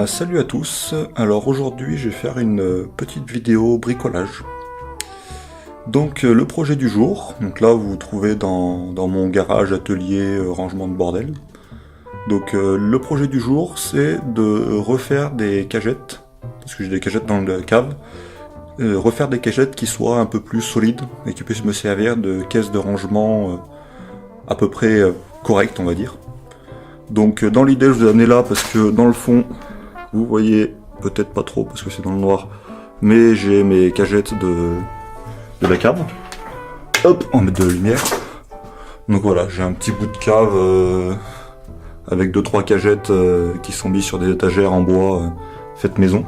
Salut à tous. Alors aujourd'hui je vais faire une petite vidéo bricolage. Donc le projet du jour, donc là vous vous trouvez dans mon garage, atelier, rangement de bordel. Donc le projet du jour c'est de refaire des cagettes, parce que j'ai des cagettes dans la cave, refaire des cagettes qui soient un peu plus solides et qui puissent me servir de caisse de rangement à peu près correcte on va dire. Donc dans l'idée je vous ai amené là parce que dans le fond, vous voyez peut-être pas trop parce que c'est dans le noir, mais j'ai mes cagettes de la cave. Hop, on met de la lumière. Donc voilà, j'ai un petit bout de cave avec 2-3 cagettes qui sont mises sur des étagères en bois faites maison.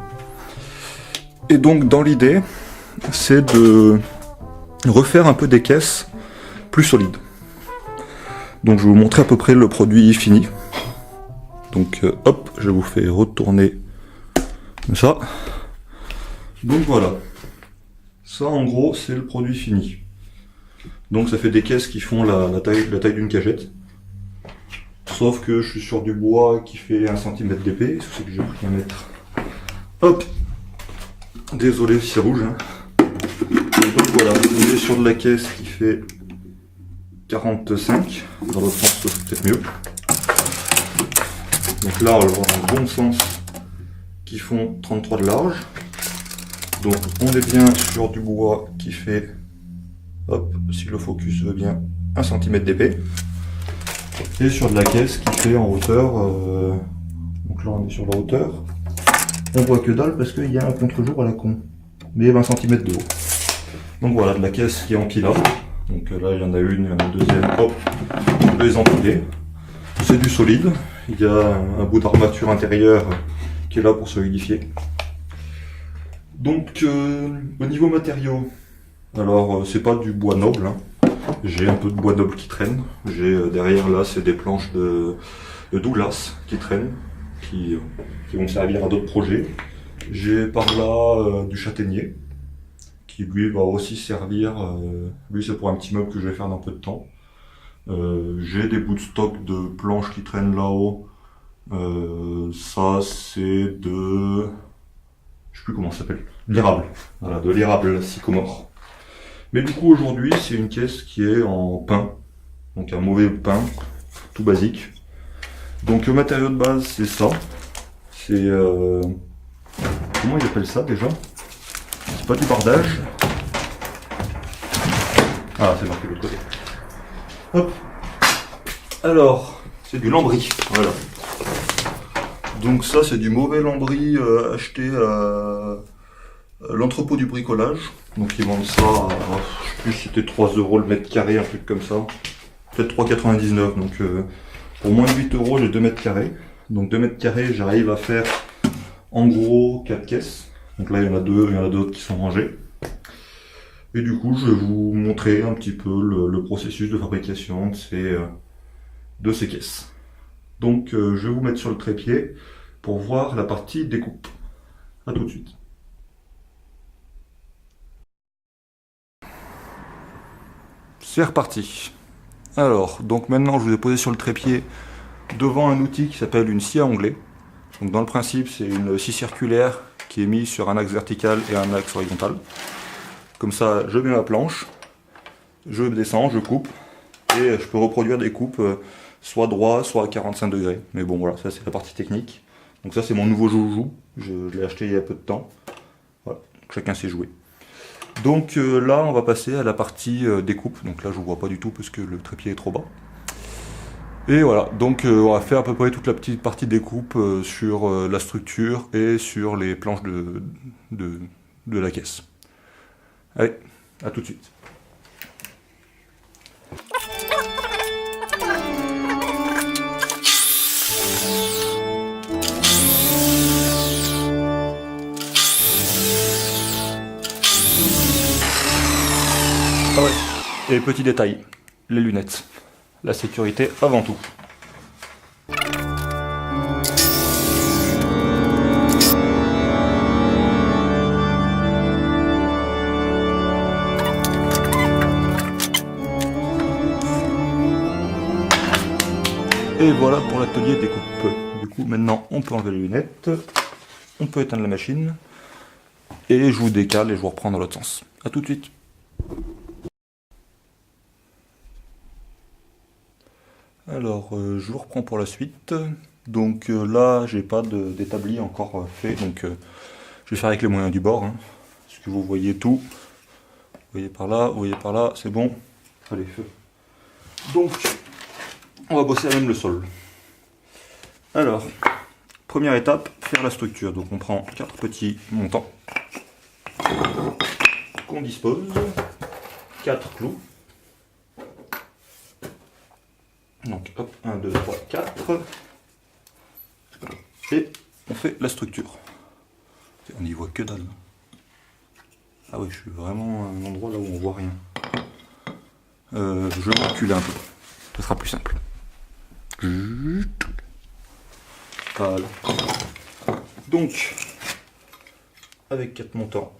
Et donc dans l'idée, c'est de refaire un peu des caisses plus solides. Donc je vais vous montrer à peu près le produit fini. Donc hop, je vous fais retourner comme ça. Donc voilà. Ça en gros c'est le produit fini. Donc ça fait des caisses qui font la taille d'une cagette. Sauf que je suis sur du bois qui fait 1 cm d'épais. C'est que j'ai pris 1 mètre. Hop. Désolé si c'est rouge. Hein. Donc voilà, on est sur de la caisse qui fait 45. Dans l'autre sens c'est peut-être mieux. Donc là, on va avoir un bon sens qui font 33 de large. Donc on est bien sur du bois qui fait, hop, si le focus veut bien, 1 cm d'épais. Et sur de la caisse qui fait en hauteur, donc là on est sur la hauteur. On voit que dalle parce qu'il y a un contre-jour à la con, mais 20 cm de haut. Donc voilà, de la caisse qui est empilable. Donc là il y en a une, il y en a une deuxième, hop, on peut les empiler. C'est du solide. Il y a un bout d'armature intérieure qui est là pour solidifier. Donc au niveau matériaux, alors c'est pas du bois noble, hein. J'ai un peu de bois noble qui traîne. J'ai derrière là c'est des planches de Douglas qui traînent, qui vont servir à d'autres projets. J'ai par là du châtaignier qui lui va aussi servir, lui c'est pour un petit meuble que je vais faire dans peu de temps. J'ai des bouts de stock de planches qui traînent là-haut. Ça c'est de... je sais plus comment ça s'appelle. L'érable. Voilà, de l'érable sycomore. Mais du coup aujourd'hui c'est une caisse qui est en pin. Donc un mauvais pin, tout basique. Donc le matériau de base c'est ça. C'est... comment ils appellent ça déjà? C'est pas du bardage. Ah c'est marqué de l'autre côté. Hop. Alors, c'est du lambris, voilà. Donc ça, c'est du mauvais lambris acheté à l'entrepôt du bricolage. Donc ils vendent ça à, je sais plus si c'était 3 € le mètre carré, un truc comme ça. Peut-être 3,99. Donc pour moins de 8 €, j'ai 2 mètres carrés. Donc 2 mètres carrés, j'arrive à faire en gros 4 caisses. Donc là, il y en a 2, il y en a d'autres qui sont rangées. Et du coup, je vais vous montrer un petit peu le processus de fabrication de ces caisses. Donc, je vais vous mettre sur le trépied pour voir la partie découpe. A tout de suite. C'est reparti. Alors, donc maintenant, je vous ai posé sur le trépied devant un outil qui s'appelle une scie à onglet. Donc, dans le principe, c'est une scie circulaire qui est mise sur un axe vertical et un axe horizontal. Comme ça, je mets ma planche, je descends, je coupe, et je peux reproduire des coupes soit droit, soit à 45 degrés. Mais bon, voilà, ça c'est la partie technique. Donc ça c'est mon nouveau joujou, je l'ai acheté il y a peu de temps. Voilà, chacun sait jouer. Donc là, on va passer à la partie découpe. Donc là, je ne vois pas du tout parce que le trépied est trop bas. Et voilà, donc on va faire à peu près toute la petite partie découpe sur la structure et sur les planches de la caisse. Allez, à tout de suite. Ah ouais, et petit détail, les lunettes. La sécurité avant tout. Et voilà pour l'atelier découpe. Du coup maintenant on peut enlever les lunettes. on peut éteindre la machine. Et je vous décale et je vous reprends dans l'autre sens. A tout de suite. Alors, je vous reprends pour la suite. Donc là, j'ai pas d'établi encore fait, donc je vais faire avec les moyens du bord. Hein, parce que vous voyez tout. Vous voyez par là, c'est bon. Allez, feu. Donc, on va bosser à même le sol. Alors, première étape, faire la structure. Donc on prend 4 petits montants qu'on dispose, 4 clous. Donc hop, 1, 2, 3, 4. Et on fait la structure. On n'y voit que dalle. Ah oui, je suis vraiment à un endroit là où on voit rien. Je vais reculer un peu. Ce sera plus simple. Voilà. Donc, avec 4 montants,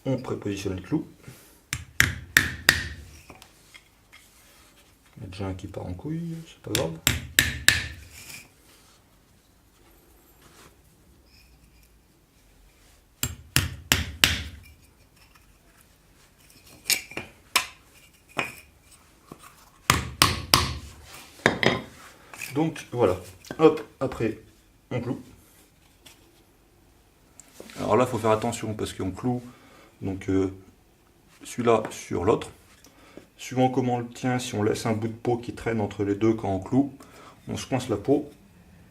on prépositionne les clous. Il y a déjà un qui part en couille, c'est pas grave. Donc voilà, hop, après on cloue. Alors là, il faut faire attention parce qu'on cloue donc celui-là sur l'autre. Suivant comment on le tient, si on laisse un bout de peau qui traîne entre les deux quand on cloue, on se coince la peau.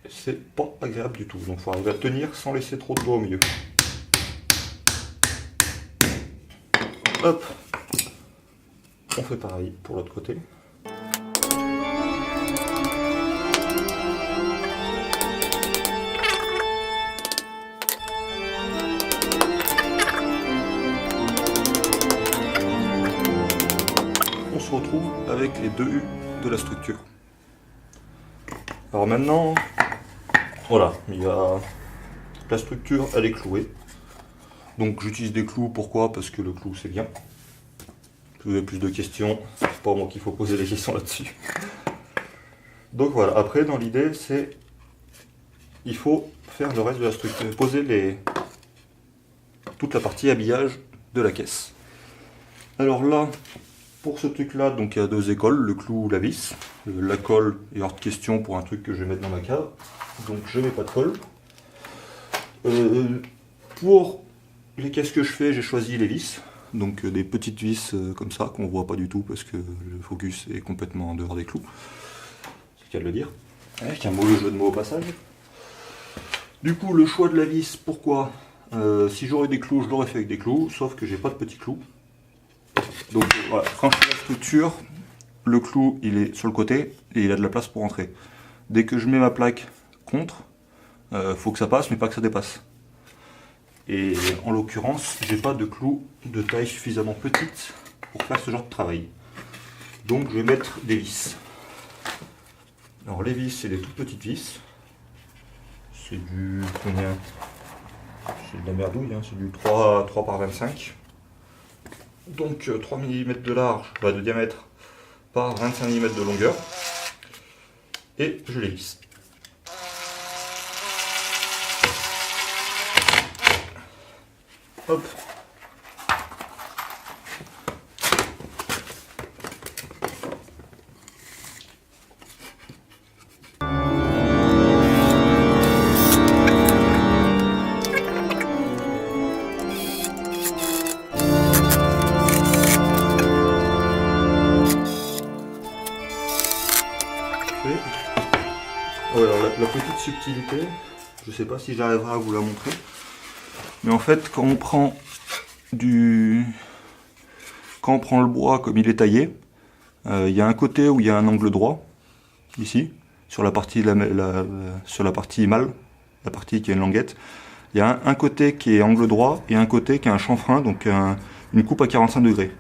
C'est pas agréable du tout. Donc il faut arriver à tenir sans laisser trop de doigts au milieu. Hop, on fait pareil pour l'autre côté. On se retrouve avec les 2 U de la structure. Alors maintenant, voilà, il y a la structure, elle est clouée. Donc j'utilise des clous, pourquoi? Parce que le clou c'est bien. Si vous avez plus de questions, c'est pas moi qu'il faut poser les questions là-dessus. Donc voilà, après dans l'idée c'est, il faut faire le reste de la structure, poser toute la partie habillage de la caisse. Alors là, pour ce truc là, donc il y a 2 écoles, le clou ou la vis. La colle est hors de question pour un truc que je vais mettre dans ma cave, donc je mets pas de colle. Pour les caisses que je fais, j'ai choisi les vis, donc des petites vis comme ça, qu'on voit pas du tout parce que le focus est complètement en dehors des clous. C'est le cas de le dire. Avec un mauvais jeu de mots au passage. Du coup, le choix de la vis, pourquoi? Si j'aurais des clous, je l'aurais fait avec des clous, sauf que j'ai pas de petits clous. Donc voilà, quand je fais la structure, le clou il est sur le côté et il a de la place pour entrer. Dès que je mets ma plaque contre, faut que ça passe mais pas que ça dépasse. Et en l'occurrence, j'ai pas de clou de taille suffisamment petite pour faire ce genre de travail. Donc je vais mettre des vis. Alors les vis, c'est des toutes petites vis. C'est du combien? C'est de la merdouille, hein, c'est du 3 par 25. Donc 3 mm de large, de diamètre par 25 mm de longueur. Et je les visse. Hop. Ouais, alors la petite subtilité, je sais pas si j'arriverai à vous la montrer, mais en fait quand on prend le bois comme il est taillé, il y a un côté où il y a un angle droit, ici, sur la partie sur la partie mâle, la partie qui a une languette, il y a un côté qui est angle droit et un côté qui a un chanfrein, donc une coupe à 45 degrés.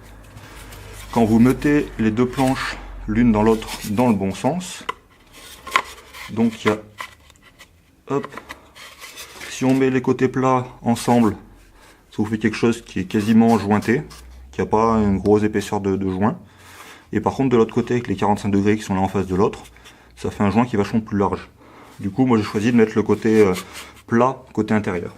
Quand vous mettez les 2 planches l'une dans l'autre dans le bon sens, donc il y a, hop, si on met les côtés plats ensemble, ça vous fait quelque chose qui est quasiment jointé, qui n'a pas une grosse épaisseur de joint. Et par contre de l'autre côté, avec les 45 degrés qui sont là en face de l'autre, ça fait un joint qui est vachement plus large. Du coup, moi j'ai choisi de mettre le côté plat, côté intérieur.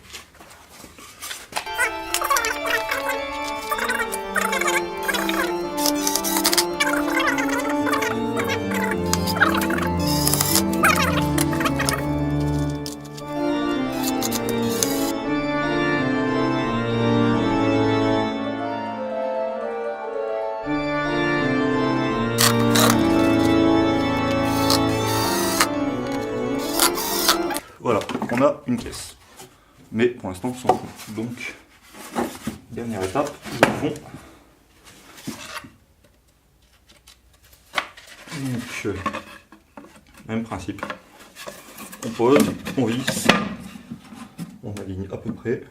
Voilà, on a une caisse. Mais pour l'instant, on s'en fout. Donc, dernière étape, je le fonds. Donc, même principe. On pose, on visse, on aligne à peu près.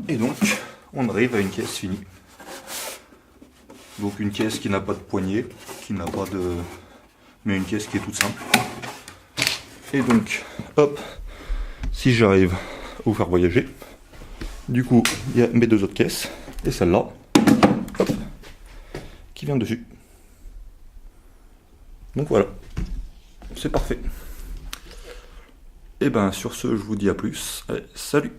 Et donc, on arrive à une caisse finie. Donc une caisse qui n'a pas de poignée, qui n'a pas de... mais une caisse qui est toute simple. Et donc, hop, si j'arrive à vous faire voyager, du coup, il y a mes deux autres caisses, et celle-là, hop, qui vient dessus. Donc voilà, c'est parfait. Et ben sur ce, je vous dis à plus. Allez, salut!